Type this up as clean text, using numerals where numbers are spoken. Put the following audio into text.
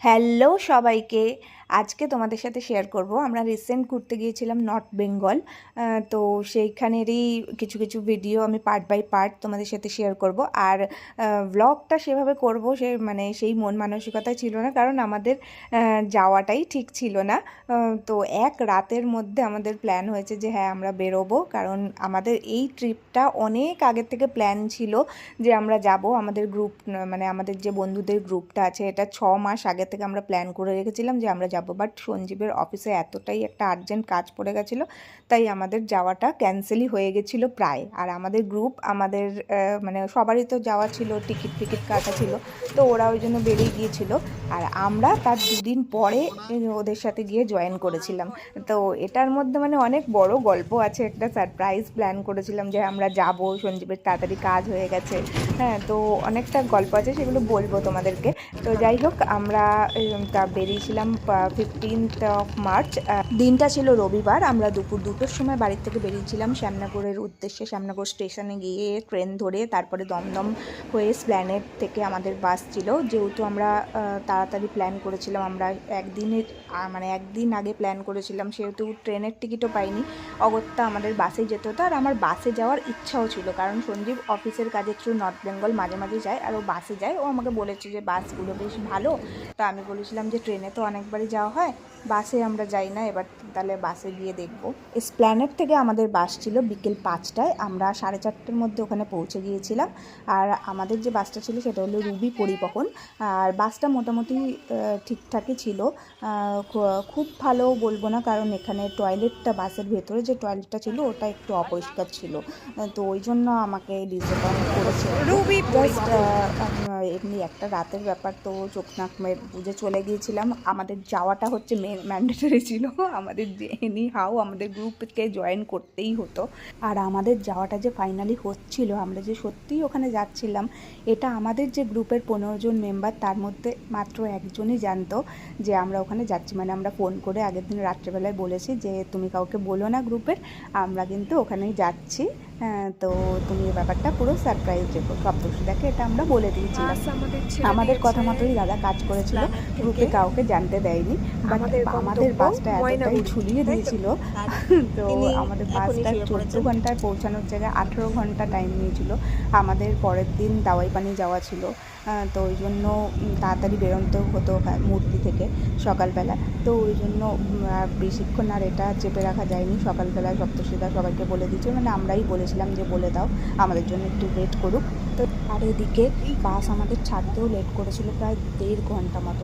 Hello সবাইকে। আজকে তোমাদের সাথে শেয়ার করব আমরা রিসেন্ট ঘুরতে গিয়েছিলাম নর্থ বেঙ্গল। তো সেইখানেরই কিছু কিছু ভিডিও আমি পার্ট বাই পার্ট তোমাদের সাথে শেয়ার করব। আর ব্লগটা সেভাবে করব মানে সেই মন মানসিকতা ছিল না, কারণ আমাদের যাওয়াটাই ঠিক ছিল না। তো এক রাতের মধ্যে আমাদের প্ল্যান হয়েছে যে হ্যাঁ আমরা বেরোবো, কারণ আমাদের এই ট্রিপটা অনেক আগের থেকে প্ল্যান ছিল যে আমরা যাব। আমাদের গ্রুপ মানে আমাদের যে বন্ধুদের গ্রুপটা আছে, এটা 6 মাস আগে থেকে আমরা প্ল্যান করে রেখেছিলাম যে আমরা যাব। বাট সঞ্জীবের অফিসে এতটাই একটা আর্জেন্ট কাজ পড়ে গেছিলো, তাই আমাদের যাওয়াটা ক্যান্সেলই হয়ে গেছিলো প্রায়। আর আমাদের গ্রুপ আমাদের মানে সবারই তো যাওয়া ছিল, টিকিট কাটা ছিল, তো ওরা ওই জন্য বেরিয়ে গিয়েছিল। আর আমরা তার দুদিন পরে ওদের সাথে গিয়ে জয়েন করেছিলাম। তো এটার মধ্যে মানে অনেক বড় গল্প আছে, একটা সারপ্রাইজ প্ল্যান করেছিলাম যে আমরা যাব, সঞ্জীবের তাড়াতাড়ি কাজ হয়ে গেছে। হ্যাঁ, তো অনেকটা গল্প আছে, সেগুলো বলবো তোমাদেরকে। তো যাই হোক, আমরা তা বেরিয়েছিলাম 15th of March। দিনটা ছিল রবিবার। আমরা দুপুর 2টোর সময় বাড়ির থেকে বেরিয়েছিলাম শ্যামনগরের উদ্দেশ্যে। শ্যামনগর স্টেশনে গিয়ে ট্রেন ধরে তারপরে দমদম হয়ে স্প্ল্যানেড থেকে আমাদের বাস ছিল। যেহেতু আমরা তাড়াতাড়ি প্ল্যান করেছিলাম, আমরা একদিন আগে প্ল্যান করেছিলাম, সেহেতু ট্রেনের টিকিটও পাইনি, অগত্যা আমাদের বাসেই যেতে হতো। আর আমার বাসে যাওয়ার ইচ্ছাও ছিল, কারণ সঞ্জীব অফিসের কাজে থ্রু নর্থ বেঙ্গল মাঝে মাঝে যায়, আর ও বাসে যায়। ও আমাকে বলেছে যে বাসগুলো বেশ ভালো। তা আমি বলেছিলাম যে ট্রেনে তো অনেকবারই যাওয়া হয়, বাসে আমরা যাই না, এবার তাহলে বাসে গিয়ে দেখবো। স্প্ল্যানেড থেকে আমাদের বাস ছিল বিকেল 5টায়। আমরা 4:30টার মধ্যে ওখানে পৌঁছে গিয়েছিলাম। আর আমাদের যে বাসটা ছিল সেটা হলো রুবি পরিবহন। আর বাসটা মোটামুটি ঠিকঠাকই ছিল, খুব ভালো বলবো না, কারণ এখানে টয়লেটটা, বাসের ভেতরে যে টয়লেটটা ছিল ওটা একটু অপরিষ্কার ছিল, তো ওই জন্য আমাকে ডিসঅ্যাপয়েন্ট করেছে। জাস্ট এমনি একটা রাতের ব্যাপার, তো চোখ নাক বুঝে চলে গিয়েছিলাম। আমাদের যাওয়াটা হচ্ছে ম্যান্ডেটরি ছিল, আমাদের যে এনি হাউ আমাদের গ্রুপকে জয়েন করতেই হতো। আর আমাদের যাওয়াটা যে ফাইনালি হচ্ছিল, আমরা যে সত্যিই ওখানে যাচ্ছিলাম, এটা আমাদের যে গ্রুপের 15 জন মেম্বার, তার মধ্যে মাত্র একজনই জানতো যে আমরা ওখানে যাচ্ছি। মানে আমরা ফোন করে আগের দিন রাত্রেবেলায় বলেছি যে তুমি কাউকে বলো না গ্রুপের, আমরা কিন্তু ওখানেই যাচ্ছি। তো তুমি এই ব্যাপারটা পুরো সারপ্রাইজ রেখো। সপ্তর্ষিদাকে এটা আমরা বলে দিয়েছিলাম। আমাদের কথা মতোই দাদা কাজ করেছিল, গ্রুপে কাউকে জানতে দেয়নি। বাট আমাদের বাসটা এতটাই ঝুলিয়ে দিয়েছিল, তো আমাদের বাসটা 14 ঘন্টায় পৌঁছানোর জায়গায় 18 ঘন্টা টাইম নিয়েছিল। আমাদের পরের দিন দাওয়াই পানি যাওয়া ছিল, তো ওই জন্য তাড়াতাড়ি বেরোতে হতো মূর্তি থেকে সকালবেলা। তো ওই জন্য বেশিক্ষণ আর এটা চেপে রাখা যায়নি। সকালবেলা সপ্তর্ষিদা সবাইকে বলে দিচ্ছে, মানে আমরাই বলেছিলাম যে বলে দাও আমাদের জন্য একটু ওয়েট করুক। তো আর এদিকে বাস আমাদের ছাড়তেও লেট করেছিল প্রায় 1.5 ঘন্টা মতো।